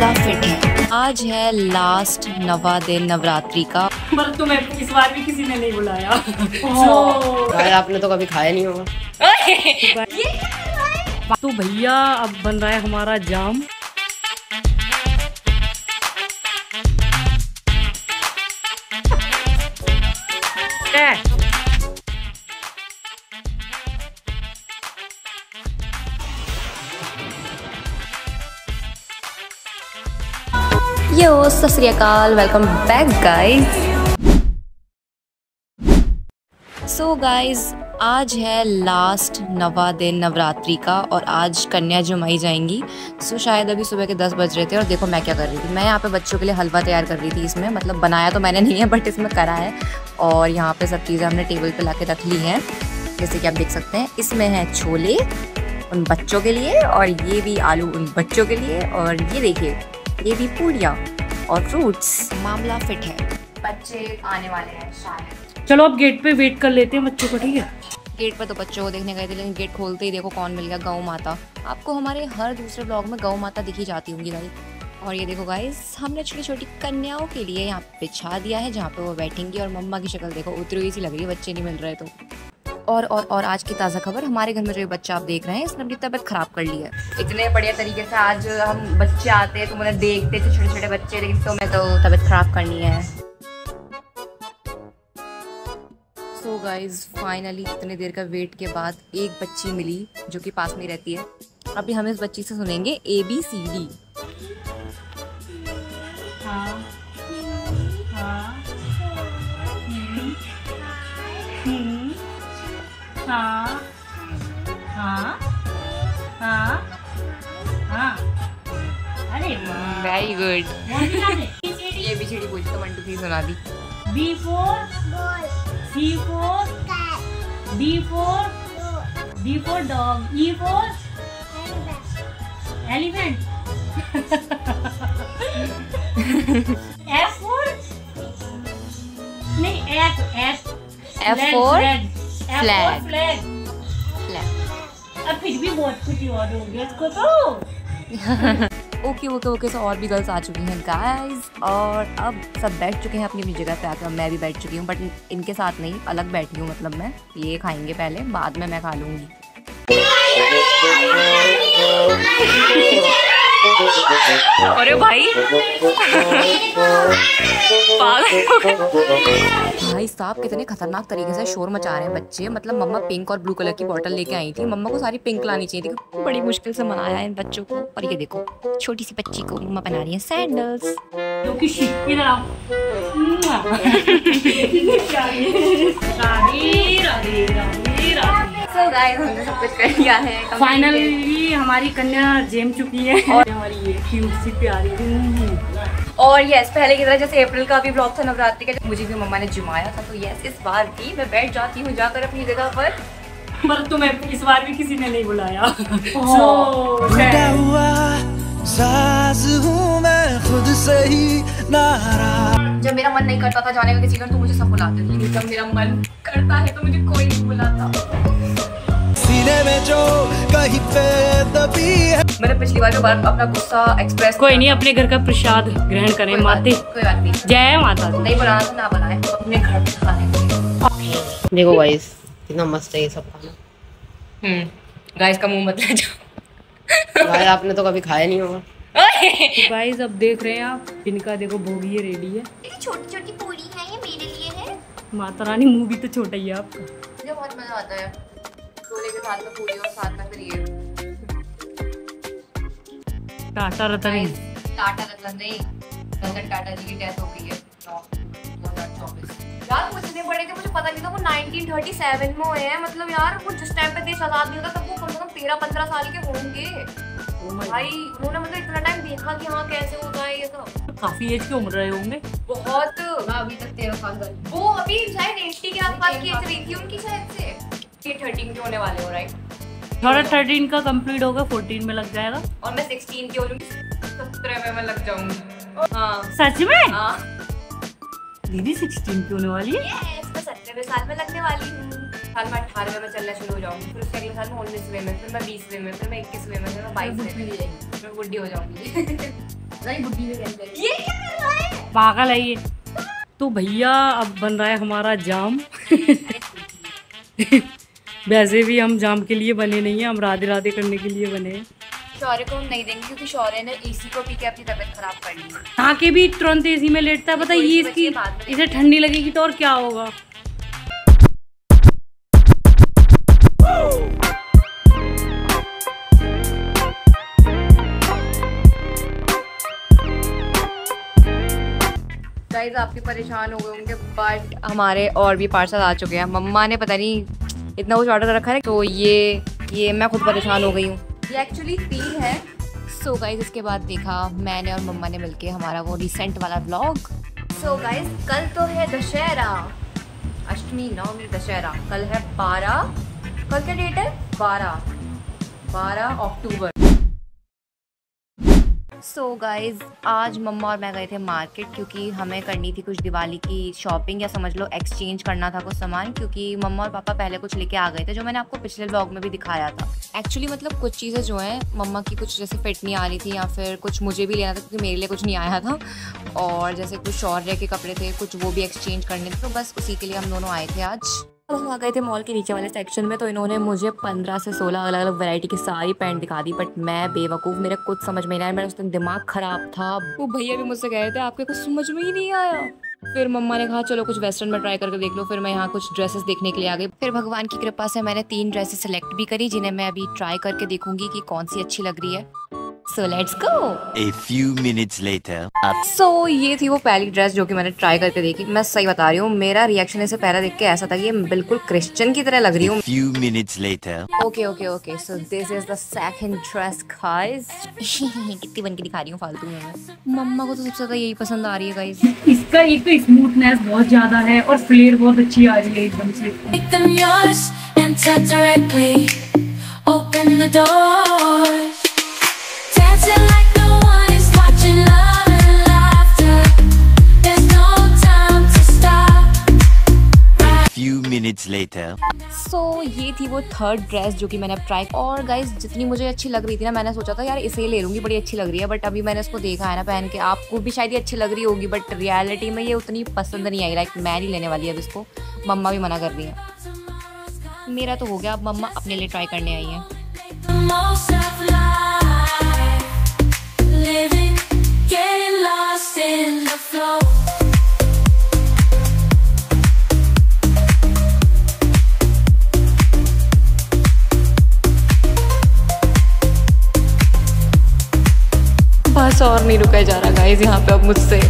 मामला फिट है। आज है लास्ट 9वां दिन नवरात्रि का। पर तुम्हें इस बार भी किसी ने नहीं बुलाया। आपने तो कभी खाया नहीं होगा। तो भैया अब बन रहा है हमारा जाम। यो सत श्री अकाल, welcome back guys. So guys आज है लास्ट 9वां दिन नवरात्रि का और आज कन्या जमाई जाएंगी। सो शायद अभी सुबह के 10 बज रहे थे और देखो मैं क्या कर रही थी। मैं यहाँ पे बच्चों के लिए हलवा तैयार कर रही थी। इसमें मतलब बनाया तो मैंने नहीं है बट इसमें करा है। और यहाँ पे सब चीज़ें हमने टेबल पे ला के रख ली हैं, जैसे कि आप देख सकते हैं। इसमें है छोले उन बच्चों के लिए और ये भी आलू उन बच्चों के लिए और ये देखिए ये भी पूड़ियाँ और फ्रूट्स। मामला फिट है, बच्चे आने वाले हैं शायद। चलो अब गेट पे वेट कर लेते हैं बच्चों को, ठीक है। गेट पर तो बच्चों को देखने गए थे लेकिन गेट खोलते ही देखो कौन मिल गया, गौ माता। आपको हमारे हर दूसरे ब्लॉग में गौ माता दिखी जाती होंगी गाइस। और ये देखो गाइस हमने छोटी छोटी कन्याओं के लिए यहाँ पे बिछा दिया है जहाँ पे वो बैठेंगी। और मम्मा की शक्ल देखो उतरी हुई सी लग रही है, बच्चे नहीं मिल रहे तो। और आज की ताज़ा खबर, हमारे घर में जो ये बच्चा आप देख रहे हैं इसने अपनी तबीयत खराब कर ली है। इतने बढ़िया तरीके से आज हम बच्चे आते हैं तो मुझे देखते थे छोटे छोटे बच्चे, लेकिन तो मैं तो तबीयत खराब करनी है। सो गाइज फाइनली इतने देर का वेट के बाद एक बच्ची मिली जो कि पास में रहती है। अभी हम इस बच्ची से सुनेंगे ABCD। हाँ हाँ हाँ हाँ हाँ। अरे वेरी गुड। ABCD पूछ तो 1 2 3 सुना दी। B for C for D for dog, E for elephant, F for नहीं F for flag। flag। अब फिर भी बहुत कुछ और हो गया इसको तो। ओके सो और भी गर्ल्स आ चुकी हैं गाइस और अब सब बैठ चुके हैं अपनी अपनी जगह पे आकर। मैं भी बैठ चुकी हूँ बट इनके साथ नहीं, अलग बैठी हूँ। मतलब मैं ये खाएंगे पहले, बाद में मैं खा लूँगी। अरे भाई भाई साहब कितने खतरनाक तरीके से शोर मचा रहे हैं बच्चे। मतलब मम्मा पिंक और ब्लू कलर की बोतल लेके आई थी। मम्मा को सारी पिंक लानी चाहिए थी। बड़ी मुश्किल से मनाया है इन बच्चों को। और ये देखो छोटी सी बच्ची को मम्मा बना रही है सैंडल्स। So guys, हमने सब कुछ कर लिया है। फाइनली हमारी कन्या जेम चुकी है और हमारी ये क्यूट सी प्यारी। और यस पहले की तरह जैसे अप्रैल का भी ब्लॉग था नवरात्रि का, मुझे भी मम्मा ने जुमाया था। तो यस इस बार भी मैं बैठ जाती हूँ जाकर अपनी जगह पर तुम्हें इस बार भी किसी ने नहीं बुलाया। खुद से ही जब मेरा मन नहीं करता था जाने का किसी घर तो मुझे सब बुलाते थे, जब मेरा मन करता है तो मुझे कोई नहीं बुलाता। सीने में जो कहीं पे दबी है। मैंने पिछली बार अपना गुस्सा एक्सप्रेस। कोई नहीं, अपने घर का प्रसाद ग्रहण करें माते। कोई बात नहीं, जय माता दी। नहीं बुलाना तो ना बुलाए, अपने घर पे खाने। देखो गाइस कितना मस्त है ये सब खाना। गाइस का मुंह मत ले जाओ। भाई आपने तो कभी खाया नहीं होगा। गाइस अब देख रहे हैं आप, इनका देखो भोगी ये रेडी है। छोटी छोटी पूरी है, ये मेरे लिए है। माता रानी मुंह भी तो छोटा ही है आपका। मुझे बहुत मजा आता है छोले के साथ में पूरी और साथ में फिर ये टाटा रतन। टाटा रतन नहीं, रतन टाटा जी की डेथ हो गई है 2024। यार कुछ इतने बड़े थे, मुझे पता नहीं था वो 1937 में हुए हैं। मतलब यार वो जिस टाइम पे देश आजाद नहीं होता तब वो कम से कम 13-15 साल के होंगे। भाई उन्होंने मतलब इतना टाइम देखा कि हाँ कैसे होता है ये सब। काफी एज के उम्र रहे होंगे बहुत। मैं अभी तक 13 साल का, वो अभी शायद 80 के आसपास की एज रही थी उनकी शायद से। ये 13 के होने वाले हो राइट। थोड़ा 13 का कंप्लीट होगा, 14 में लग जाएगा। और मैं 16 की हो जाऊंगी, 17 में मैं लग जाऊंगी। हाँ सच में? हाँ दीदी 16 की होने वाली है। मैं 17वें साल में लगने वाली हूँ। साल में 18वें में चलना शुरू हो जाऊंगी, फिर उसके अगले साल में 19वें में, फिर मैं 20वें में, फिर मैं 21वें में, फिर मैं 22वें में, मैं बुढ़ी हो जाऊंगी। ये क्या कर रहा है? पागल है ये। तो भैया अब बन रहा है हमारा जाम। वैसे भी हम जाम के लिए बने नहीं हैं, हम राधे राधे करने के लिए बने हैं। शौर्य को हम नहीं देंगे क्योंकि शौर्य ने एसी को पी के अपनी तबीयत खराब कर ली। यहाँ के भी तुरंत एसी में लेटता है, पता है ये इसकी, इसे ठंडी लगेगी तो और क्या होगा। गाइस आप भी परेशान हो गए होंगे बट हमारे और भी पार्सल आ चुके हैं। मम्मा ने पता नहीं इतना कुछ ऑर्डर रखा है तो ये मैं खुद परेशान हो गई हूँ। ये एक्चुअली 3 है। सो गाइस इसके बाद देखा मैंने और मम्मा ने मिलके हमारा वो रिसेंट वाला व्लॉग। सो गाइस कल तो है दशहरा, अष्टमी नवमी दशहरा। कल है 12, कल क्या डेट है? 12 अक्टूबर। सो गाइज आज मम्मा और मैं गए थे मार्केट क्योंकि हमें करनी थी कुछ दिवाली की शॉपिंग या समझ लो एक्सचेंज करना था कुछ सामान, क्योंकि मम्मा और पापा पहले कुछ लेके आ गए थे जो मैंने आपको पिछले व्लॉग में भी दिखाया था। एक्चुअली मतलब कुछ चीज़ें जो हैं मम्मा की कुछ जैसे फिट नहीं आ रही थी या फिर कुछ मुझे भी लेना था क्योंकि मेरे लिए कुछ नहीं आया था, और जैसे कुछ शौर्य के कपड़े थे कुछ वो भी एक्सचेंज करने थे, तो बस उसी के लिए हम दोनों आए थे आज। हम आ गए थे मॉल के नीचे वाले सेक्शन में तो इन्होंने मुझे 15 से 16 अलग अलग वैरायटी की सारी पैंट दिखा दी, बट मैं बेवकूफ़, मेरा कुछ समझ में नहीं आया, मेरा उस दिन दिमाग ख़राब था। वो भैया भी मुझसे कह रहे थे आपके कुछ समझ में ही नहीं आया। फिर मम्मा ने कहा चलो कुछ वेस्टर्न में ट्राई करके देख लो। फिर मैं यहाँ कुछ ड्रेसेस देखने के लिए आ गई। फिर भगवान की कृपा से मैंने 3 ड्रेसेस सेलेक्ट भी करी जिन्हें मैं अभी ट्राई करके देखूंगी कि कौन सी अच्छी लग रही है। So let's go. A few minutes later. So ये थी वो पहली ड्रेस जो कि मैंने ट्राई करके देखी। मैं सही बता रही हूँ, मेरा रिएक्शन इसे पहले देख के ऐसा था कि ये बिल्कुल क्रिश्चियन की तरह लग रही हूँ। A few minutes later. Okay. So this is the second dress, guys. कितनी बन के दिखा रही हूँ फालतू में मैं। मम्मा को तो सबसे ज्यादा यही पसंद आ रही है गाइस। इसका एक तो स्मूथनेस बहुत ज्यादा है और फ्लेयर बहुत अच्छी आ रही है एकदम से। Make them yours and touch directly. Open the doors. Dancing like no one is watching, love and laughter. There's no time to stop. Few minutes later. So ये थी वो थर्ड ड्रेस जो कि मैंने अब ट्राई, और गाइस जितनी मुझे अच्छी लग रही थी ना मैंने सोचा था यार इसे ले लूँगी, बड़ी अच्छी लग रही है, बट अभी मैंने इसको देखा है ना पहन के, आपको भी शायद ये अच्छी लग रही होगी बट रियलिटी में ये उतनी पसंद नहीं आई। लाइक मैं नहीं लेने वाली अब इसको, मम्मा भी मना कर रही है। मेरा तो हो गया, अब मम्मा अपने लिए ट्राई करने आई है। Most of life, living, getting lost in the flow. बस और नहीं रुका जा रहा गाइस यहाँ पे अब मुझसे।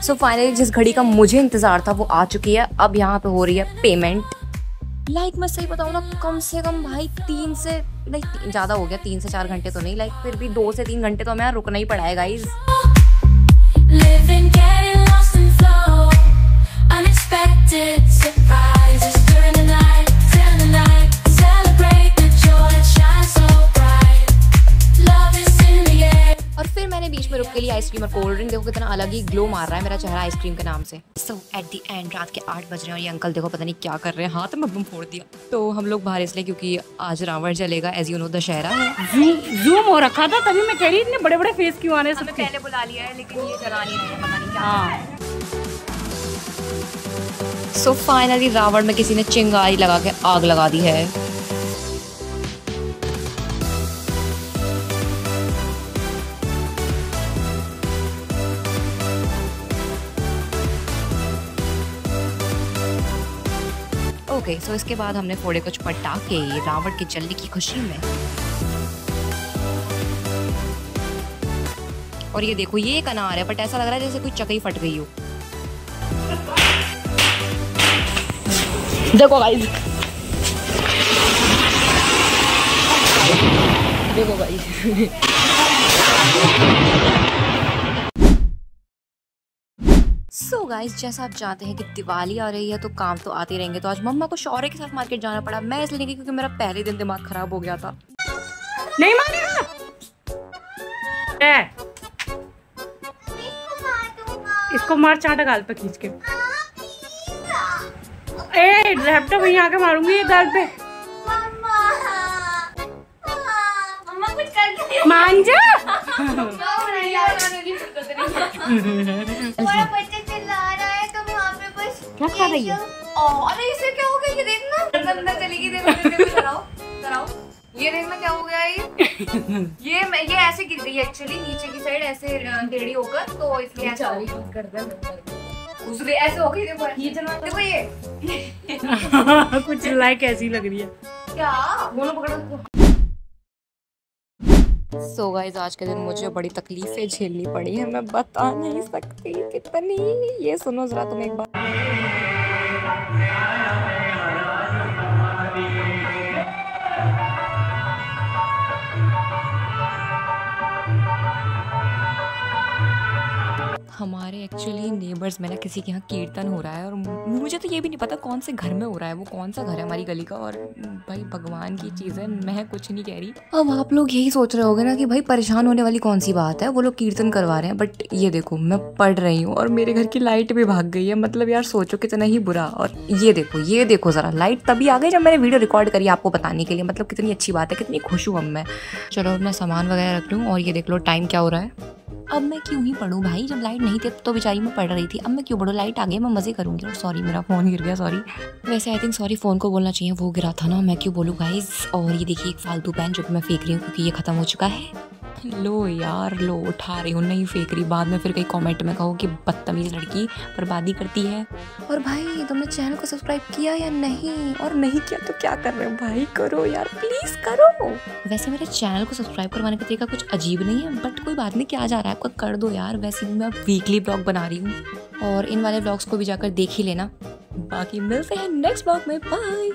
सो फाइनली जिस घड़ी का मुझे इंतजार था वो आ चुकी है। अब यहाँ पे हो रही है पेमेंट। लाइक मैं सही बताऊँ ना, कम से कम भाई 3 से नहीं ज़्यादा हो गया, 3 से 4 घंटे तो नहीं, लाइक फिर भी 2 से 3 घंटे तो हमें यहाँ रुकना ही पड़ा है guys. Living, getting lost in flow. Unexpected surprises during the night, till the night. Celebrate the joy that shines so bright. Love is in the air. और फिर मैंने बीच में रुक के लिए आइसक्रीम और कोल्ड ड्रिंक। देखो कितना अलग ही ग्लो मार रहा है मेरा चेहरा आइसक्रीम के नाम से। सो एट द एंड रात के 8 बज रहे हैं और ये अंकल देखो पता नहीं क्या कर रहे हैं, हाथ में बम फोड़ दिया। तो हम लोग बाहर इसलिए क्योंकि आज रावण जलेगा, एज यू नो दशहरा है। जूम हो रखा था तभी मैं कह रही इतने बड़े बड़े फेस क्यों आ रहे हैं सबके। पहले बुला लिया है लेकिन ये जला नहीं रहे, पता नहीं क्या। हाँ सो फाइनली रावण में किसी ने चिंगारी लगा के आग लगा दी है। ओके सो इसके बाद हमने फोड़े कुछ पटाखे रावण के जलने की खुशी में। और ये देखो ये एक अनार है बट ऐसा लग रहा है जैसे कोई चकई फट गई हो। देखो गाइस, देखो गाइस। सो गाइस जैसा आप जानते हैं कि दिवाली आ रही है तो काम तो आते रहेंगे। तो आज मम्मा को शौर्य के साथ मार्केट जाना पड़ा। मैं इसलिए नहीं क्योंकि मेरा पहले दिन दिमाग खराब हो गया था। नहीं मानेगा, इसको मार चाटा गाल पे खींच के। ए लैपटॉप यहीं आके मारूंगी ये गाल पे। मम्मा कुछ करके मान जा। बच्चा चिल्ला रहा है तो वहाँ पे बस क्या खा रही है? अरे इसे क्या हो गया ये देखना अंदर चलेगी देखो कराओ कराओ ये देखना क्या हो गया ये ऐसे गिर गई एक्चुअली नीचे की साइड ऐसे टेढ़ी होकर तो इसलिए ऐसा कर दे उसके ऐसे हो गई देखो ये चलो देखो ये कुछ लाइक ऐसी लग रही है क्या दोनों पकड़ो सो गाइस आज के दिन मुझे बड़ी तकलीफें झेलनी पड़ी है मैं बता नहीं सकती कितनी ये सुनो जरा तुम एक बार हमारे एक्चुअली नेबर्स में ना किसी के यहाँ कीर्तन हो रहा है और मुझे तो ये भी नहीं पता कौन से घर में हो रहा है वो कौन सा घर है हमारी गली का और भाई भगवान की चीज़ है मैं कुछ नहीं कह रही। अब आप लोग यही सोच रहे होगे ना कि भाई परेशान होने वाली कौन सी बात है वो लोग कीर्तन करवा रहे हैं बट ये देखो मैं पढ़ रही हूँ और मेरे घर की लाइट भी भाग गई है मतलब यार सोचो कितना ही बुरा। और ये देखो ज़रा लाइट तभी आ गई जब मैंने वीडियो रिकॉर्ड करी आपको बताने के लिए मतलब कितनी अच्छी बात है कितनी खुश हूँ अब मैं। चलो अपना सामान वगैरह रख लूँ और ये देख लो टाइम क्या हो रहा है। अब मैं क्यों ही पढ़ूं भाई जब लाइट नहीं थी तो बेचारी मैं पढ़ रही थी अब मैं क्यों पढ़ूं लाइट आ गई मैं मज़े करूंगी। और सॉरी मेरा फ़ोन गिर गया सॉरी वैसे आई थिंक सॉरी फ़ोन को बोलना चाहिए वो गिरा था ना मैं क्यों बोलूँ गाइस। और ये देखिए एक फालतू पेन जो कि मैं फेंक रही हूँ क्योंकि ये ख़त्म हो चुका है। लो यार लो उठा रही हूँ नहीं फेंक रही बाद में फिर कहीं कमेंट में कहो कि बदतमीज़ लड़की बर्बादी करती है। और भाई तुमने चैनल को सब्सक्राइब किया या नहीं और नहीं किया तो क्या कर रहे हो भाई करो यार प्लीज़ करो। वैसे मेरे चैनल को सब्सक्राइब करवाने का तरीका कुछ अजीब नहीं है बट कोई बात नहीं क्या जा रहा है आपका कर दो यार। वैसे भी मैं वीकली ब्लॉग बना रही हूँ और इन वाले ब्लॉग्स को भी जाकर देख ही लेना। बाकी मिलते हैं नेक्स्ट ब्लॉग में बाय।